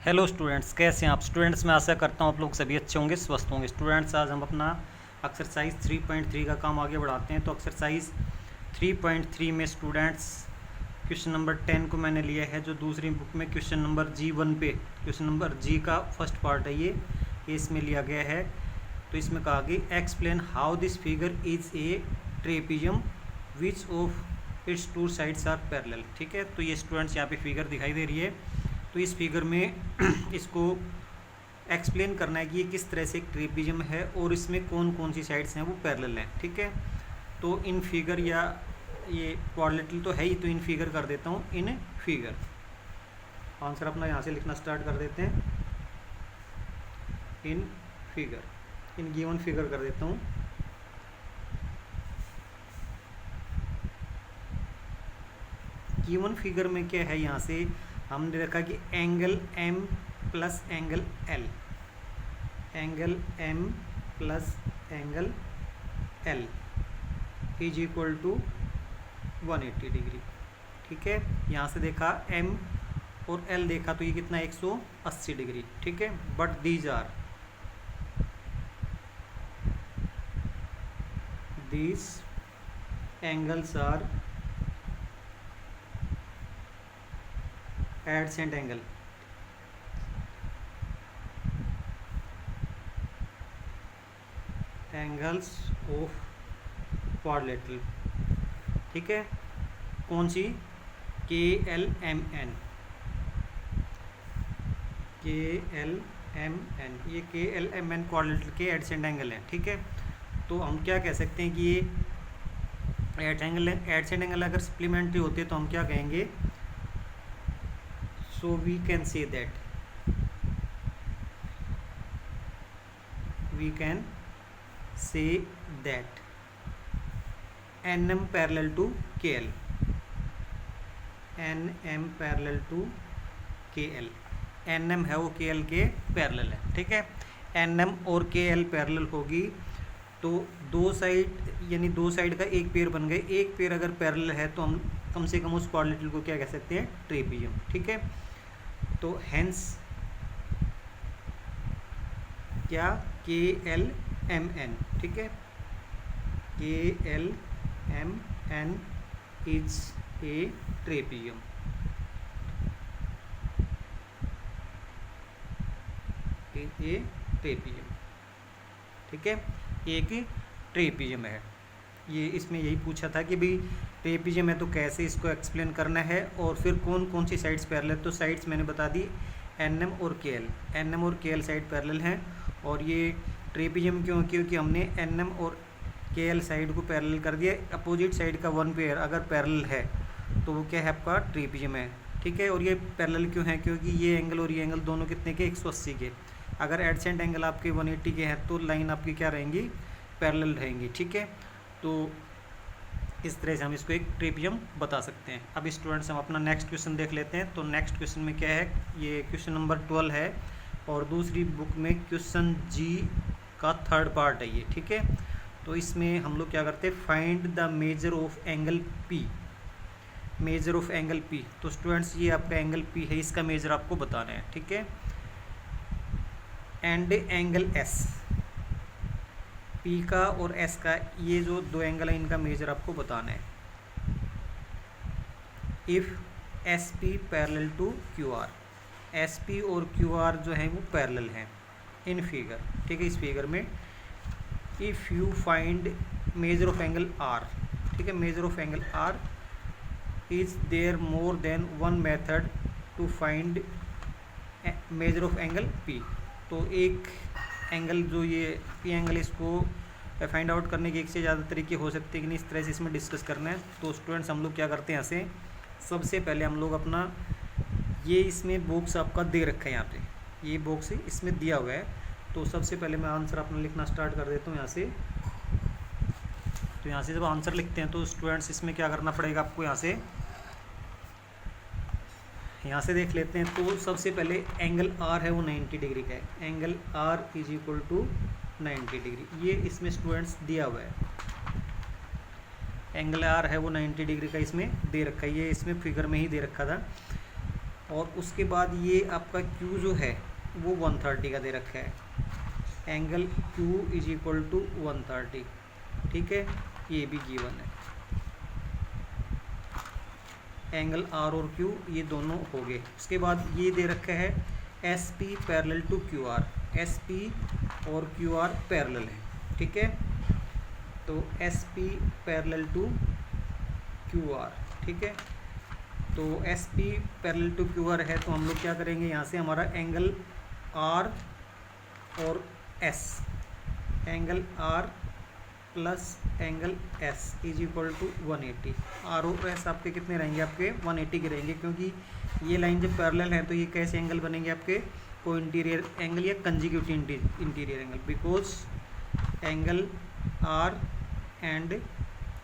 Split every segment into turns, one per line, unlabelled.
Hello students, कैसे हैं आप स्टूडेंट्स। मैं आशा करता हूं आप लोग सभी अच्छे होंगे, स्वस्थ होंगे। स्टूडेंट्स, आज हम अपना एक्सरसाइज 3.3 का काम आगे बढ़ाते हैं। तो एक्सरसाइज 3.3 में स्टूडेंट्स क्वेश्चन नंबर 10 को मैंने लिया है, जो दूसरी बुक में क्वेश्चन नंबर G1 पे, क्वेश्चन नंबर जी का फर्स्ट पार्ट है ये इसमें लिया गया है। तो इसमें कहा गया explain how this figure is a trapezium which of its two sides are parallel. ठीक है, तो ये स्टूडेंट्स यहाँ पे फिगर दिखाई दे रही है। तो इस फिगर में इसको एक्सप्लेन करना है कि ये किस तरह से एक ट्रेपीजियम है और इसमें कौन कौन सी साइड्स हैं वो पैरेलल हैं। ठीक है, तो इन फिगर या ये क्वाड्रिलेटरल तो है ही, तो इन फिगर कर देता हूँ। इन फिगर आंसर अपना यहाँ से लिखना स्टार्ट कर देते हैं। In figure, in given figure कर देता हूँ। गिवन फिगर में क्या है, यहाँ से हमने रखा कि angle M plus angle L, angle M plus angle L is equal to 180 degree. ठीक है, यहाँ से देखा M और L देखा तो ये कितना 180 डिग्री। ठीक है, but these angles are adjacent angle. Angles of quadrilateral. ठीक है, कौन सी? KLMN, KLMN, ये KLMN क्वाड्रिलेटरल के एडसेंट एंगल है। ठीक है, तो हम क्या कह सकते हैं कि ये एडसेंट एंगल अगर सप्लीमेंट्री होते तो हम क्या कहेंगे? So we can say that NM parallel to KL, NM parallel to KL, NM है वो KL के पैरेलल है। ठीक है, NM और KL पैरेलल होगी तो दो साइड, यानी दो साइड का एक पेयर बन गए। एक पेयर अगर पैरेलल है तो हम कम से कम उस क्वाड्रिलेटरल को क्या कह सकते हैं? ट्रेपीजियम। ठीक है, तो हेंस क्या? KLMN। ठीक है, KLMN is a trapezium. A trapezium. ठीक है, एक ट्रेपीजियम है ये। इसमें यही पूछा था कि भाई ट्रेपीजियम है तो कैसे इसको एक्सप्लेन करना है और फिर कौन कौन सी साइड्स पैरेलल। तो साइड्स मैंने बता दी NM और KL, NM और KL साइड पैरेलल हैं। और ये ट्रेपीजियम क्यों? क्योंकि हमने NM और KL साइड को पैरेलल कर दिया। अपोजिट साइड का वन पेयर अगर पैरेलल है तो वो क्या है? आपका ट्रेपीजियम है। ठीक है, और ये पैरेलल क्यों है? क्योंकि ये एंगल और ये एंगल दोनों कितने के? 180 के। अगर एडसेंट एंगल आपके 180 के हैं तो लाइन आपकी क्या रहेंगी? पैरेलल रहेंगी। ठीक है, तो इस तरह से हम इसको एक ट्रेपीजियम बता सकते हैं। अब स्टूडेंट्स हम अपना नेक्स्ट क्वेश्चन देख लेते हैं। तो नेक्स्ट क्वेश्चन में क्या है? ये क्वेश्चन नंबर 12 है और दूसरी बुक में क्वेश्चन G का थर्ड पार्ट है ये। ठीक है, तो इसमें हम लोग क्या करते हैं? Find the major of angle P, major of angle P। तो स्टूडेंट्स ये आपका एंगल P है, इसका मेजर आपको बताना है। ठीक है, एंड एंगल S, P का और S का, ये जो दो एंगल है इनका मेजर आपको बताना है। If SP parallel to QR, SP और QR जो है वो पैरेलल हैं इन फिगर। ठीक है, इस फिगर में if you find measure of angle R, ठीक है, measure of angle R is there more than one method to find measure of angle P। तो एक एंगल जो ये P एंगल, इसको फाइंड आउट करने के एक से ज़्यादा तरीके हो सकते हैं कि नहीं, इस तरह से इसमें डिस्कस करना है। तो स्टूडेंट्स हम लोग क्या करते हैं? यहाँ से सबसे पहले हम लोग अपना ये इसमें बॉक्स आपका दे रखा है, यहाँ पे ये बॉक्स इसमें दिया हुआ है। तो सबसे पहले मैं आंसर अपना लिखना स्टार्ट कर देता हूँ यहाँ से। तो यहाँ से जब आंसर लिखते हैं तो स्टूडेंट्स इसमें क्या करना पड़ेगा आपको? यहाँ से देख लेते हैं। तो सबसे पहले एंगल R है वो 90 डिग्री का है। Angle R is equal to 90 degree, ये इसमें स्टूडेंट्स दिया हुआ है। एंगल R है वो 90 डिग्री का इसमें दे रखा है, ये इसमें फिगर में ही दे रखा था। और उसके बाद ये आपका Q जो है वो 130 का दे रखा है, angle Q is equal to 130, ठीक है, ये भी गिवन है। एंगल R और Q ये दोनों हो गए। उसके बाद ये दे रखा है SP parallel to QR, SP और QR पैरेलल है, ठीक है, तो SP पैरेलल टू QR, ठीक है, तो SP पैरेलल टू QR है, तो हम लोग क्या करेंगे, यहाँ से हमारा एंगल R और S, angle R plus angle S is equal to 180। R और S आपके कितने रहेंगे, आपके 180 के रहेंगे, क्योंकि ये लाइन जब पैरेलल है तो ये कैसे एंगल बनेंगे आपके, को इंटीरियर एंगल या consecutive interior angle, because angle R and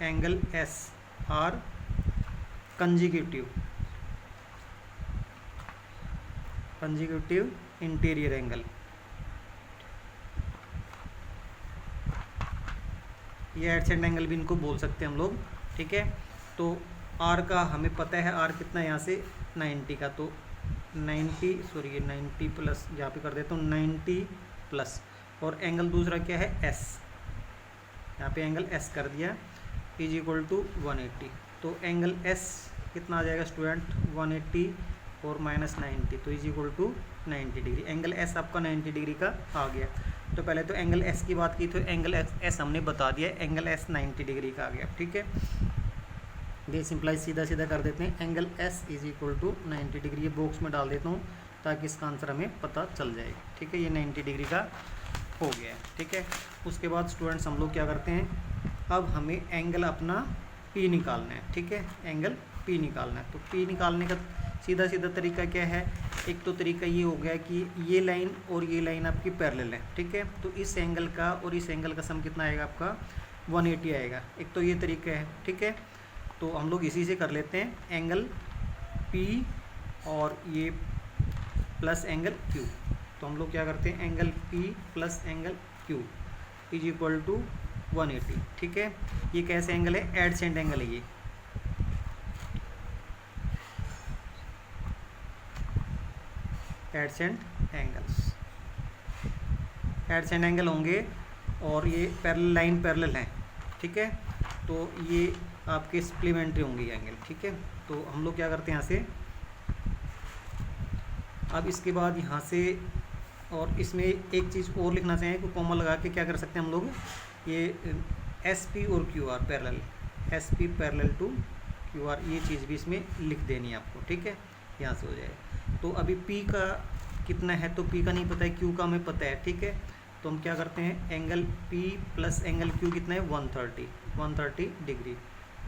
angle S are consecutive interior angle. ये एडसेंट एंगल भी इनको बोल सकते हैं हम लोग, ठीक है। तो आर का हमें पता है, आर कितना है यहाँ से 90 का, तो 90 प्लस यहाँ पे कर देता हूँ 90 प्लस, और एंगल दूसरा क्या है एस, यहाँ पे एंगल एस कर दिया, इज इक्वल टू 180। तो एंगल एस कितना आ जाएगा स्टूडेंट 180 और माइनस 90, तो is equal to 90 degree. Angle S आपका 90 डिग्री का आ गया। तो पहले तो एंगल एस की बात की, तो एंगल एस हमने बता दिया, एंगल एस 90 डिग्री का आ गया, ठीक है। ये सिंपलाइज सीधा सीधा कर देते हैं, angle S is equal to 90 degree, ये बॉक्स में डाल देता हूँ ताकि इसका आंसर हमें पता चल जाए, ठीक है। ये 90 डिग्री का हो गया है, ठीक है। उसके बाद स्टूडेंट्स हम लोग क्या करते हैं, अब हमें एंगल अपना पी निकालना है, ठीक है, एंगल पी निकालना है। तो पी निकालने का सीधा सीधा तरीका क्या है, एक तो तरीका ये हो गया कि ये लाइन और ये लाइन आपकी पैरेलल है, ठीक है, तो इस एंगल का और इस एंगल का सम कितना आएगा आपका 180 आएगा। एक तो ये तरीका है, ठीक है, तो हम लोग इसी से कर लेते हैं, एंगल पी और ये प्लस एंगल क्यू। तो हम लोग क्या करते हैं, angle P plus angle Q is equal to 180, ठीक है। ये कैसे एंगल है, एडसेंट एंगल है, ये एडसेंट एंगल होंगे और ये पैरेलल लाइन पैरेलल हैं, ठीक है, तो ये आपके सप्लीमेंट्री होंगे एंगल, ठीक है। तो हम लोग क्या करते हैं यहाँ से, अब इसके बाद यहाँ से, और इसमें एक चीज़ और लिखना चाहिए कि कॉमा लगा के क्या कर सकते हैं हम लोग, ये एस पी और Q R parallel, S P parallel to Q R, ये चीज़ भी इसमें लिख देनी है आपको, ठीक है, यहाँ से हो जाएगा। तो अभी P का कितना है, तो P का नहीं पता है, Q का हमें पता है, ठीक है। तो हम क्या करते हैं, angle P plus angle Q कितना है 130 degree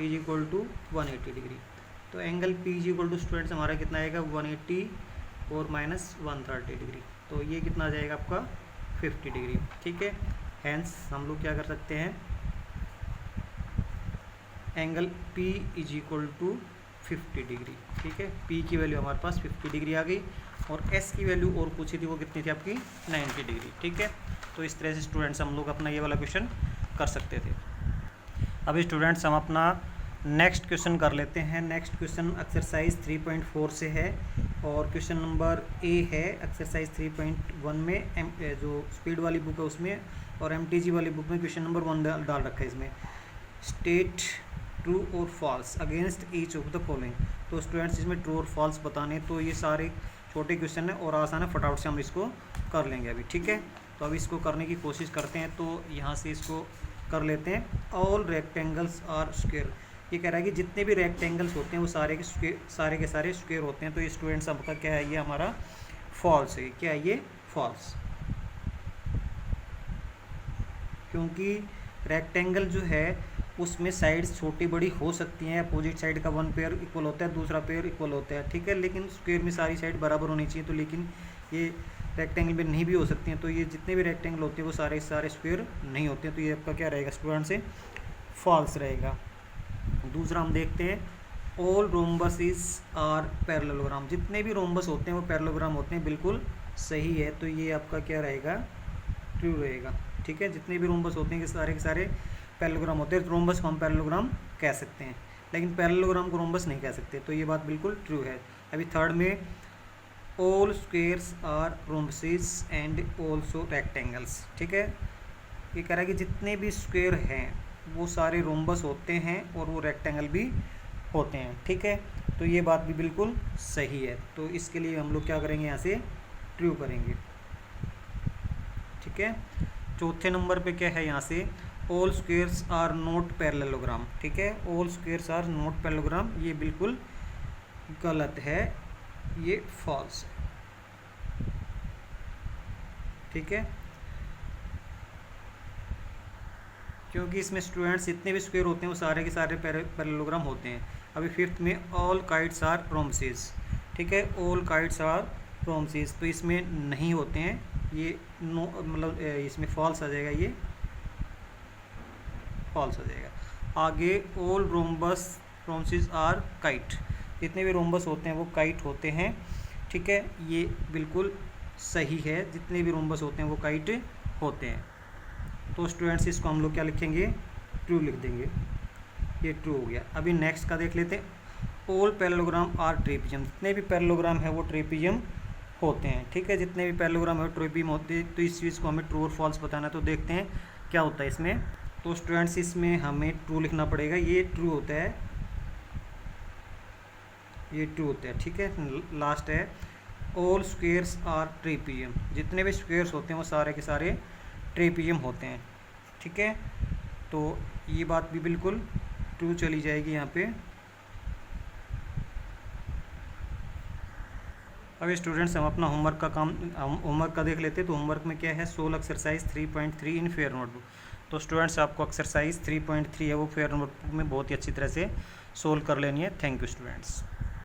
is equal to 180 degree. तो angle P is equal to students हमारा कितना आएगा 180 और माइनस 130 डिग्री, तो ये कितना आ जाएगा आपका 50 डिग्री, ठीक है। हैंस हम लोग क्या कर सकते हैं, angle P is equal to 50 degree, ठीक है। P की वैल्यू हमारे पास 50 डिग्री आ गई, और S की वैल्यू और पूछी थी, वो कितनी थी आपकी 90 डिग्री, ठीक है। तो इस तरह से स्टूडेंट्स हम लोग अपना ये वाला क्वेश्चन कर सकते थे। अभी स्टूडेंट्स हम अपना नेक्स्ट क्वेश्चन कर लेते हैं। नेक्स्ट क्वेश्चन एक्सरसाइज 3.4 से है, और क्वेश्चन नंबर A है एक्सरसाइज 3.1 में, जो स्पीड वाली बुक है उसमें, और MTG वाली बुक में क्वेश्चन नंबर 1 डाल रखा है इसमें, स्टेट ट्रू और false against each of the following. तो स्टूडेंट्स इसमें ट्रू और फॉल्स बताने, तो ये सारे छोटे क्वेश्चन है और आसान है, फटाफट से हम इसको कर लेंगे अभी, ठीक है। तो अभी इसको करने की कोशिश करते हैं, तो यहाँ से इसको कर लेते हैं। ऑल रेक्टेंगल्स आर स्क्वायर, ये कह रहा है कि जितने भी रेक्टेंगल्स होते हैं वो सारे के सारे स्क्वायर होते हैं। तो ये स्टूडेंट्स आपका क्या है, ये हमारा फॉल्स है। क्या है ये, फॉल्स, क्योंकि रेक्टेंगल जो है उसमें साइड्स छोटी बड़ी हो सकती हैं, अपोजिट साइड का वन पेयर इक्वल होता है, दूसरा पेयर इक्वल होता है, ठीक है, लेकिन स्क्वायर में सारी साइड बराबर होनी चाहिए। तो लेकिन ये रेक्टेंगल में नहीं भी हो सकती हैं, तो ये जितने भी रेक्टेंगल होते हैं वो सारे स्क्वायर नहीं होते हैं। तो ये आपका क्या रहेगा स्टूडेंट से, फॉल्स रहेगा। दूसरा हम देखते हैं, ऑल रोम्बसिस आर पैरेललोग्राम, जितने भी रोम्बस होते हैं वो पैरेललोग्राम होते हैं, बिल्कुल सही है। तो ये आपका क्या रहेगा, ट्रू रहेगा, ठीक है। जितने भी रोम्बस होते हैं के सारे पैरेललोग्राम होते हैं, रोम्बस को हम पैरेललोग्राम कह सकते हैं, लेकिन पैरेललोग्राम को रोम्बस नहीं कह सकते। तो ये बात बिल्कुल ट्रू है। अभी थर्ड में all squares are rhombuses and also rectangles. ठीक है, ये कह रहा है कि जितने भी स्क्वेयर हैं वो सारे रोम्बस होते हैं और वो रेक्टेंगल भी होते हैं। ठीक है, तो ये बात भी बिल्कुल सही है। तो इसके लिए हम लोग क्या करेंगे, यहाँ से ट्रू करेंगे। ठीक है, चौथे नंबर पे क्या है, यहाँ से all squares are not parallelogram. ठीक है, all squares are not parallelogram, ये बिल्कुल गलत है, ये फॉल्स है। ठीक है, क्योंकि इसमें स्टूडेंट्स जितने भी स्क्वायर होते हैं वो सारे के सारे पैरेललोग्राम होते हैं। अभी फिफ्थ में ऑल काइट्स आर रोम्बसेस। ठीक है, ऑल काइट्स आर रोम्बसेस, तो इसमें नहीं होते हैं, ये नो मतलब इसमें फॉल्स आ जाएगा, ये फॉल्स आ जाएगा। आगे ऑल रोम्बसेस आर काइट, जितने भी रोम्बस होते हैं वो काइट होते हैं। ठीक है, ये बिल्कुल सही है, जितने भी रोम्बस होते हैं वो काइट होते हैं। तो स्टूडेंट्स इसको हम लोग क्या लिखेंगे, ट्रू लिख देंगे, ये ट्रू हो गया। अभी नेक्स्ट का देख लेते हैं। ऑल पैरेललोग्राम आर ट्रेपीजियम, जितने भी पैरेललोग्राम है वो ट्रेपीजियम होते हैं। ठीक है, जितने भी पैरेललोग्राम है वो ट्रेपीजियम होते हैं। तो इस चीज़ को हमें ट्रू और फॉल्स बताना है, तो देखते हैं क्या होता है इसमें। तो स्टूडेंट्स इसमें हमें ट्रू लिखना पड़ेगा, ये ट्रू होता है, ये ट्रू होता है। ठीक है, लास्ट है ऑल स्क्वेयर्स आर ट्रेपीजियम, जितने भी स्क्वेयर्स होते हैं वो सारे के सारे ट्रेपीजियम होते हैं। ठीक है, तो ये बात भी बिल्कुल ट्रू चली जाएगी यहाँ पे। अब स्टूडेंट्स हम अपना होमवर्क का काम होमवर्क का देख लेते हैं। तो होमवर्क में क्या है, सोल्व एक्सरसाइज 3.3 इन फेयर नोटबुक। तो स्टूडेंट्स आपको एक्सरसाइज 3.3 है वो फेयर नोटबुक में बहुत ही अच्छी तरह से सोल्व कर लेनी है। Thank you students.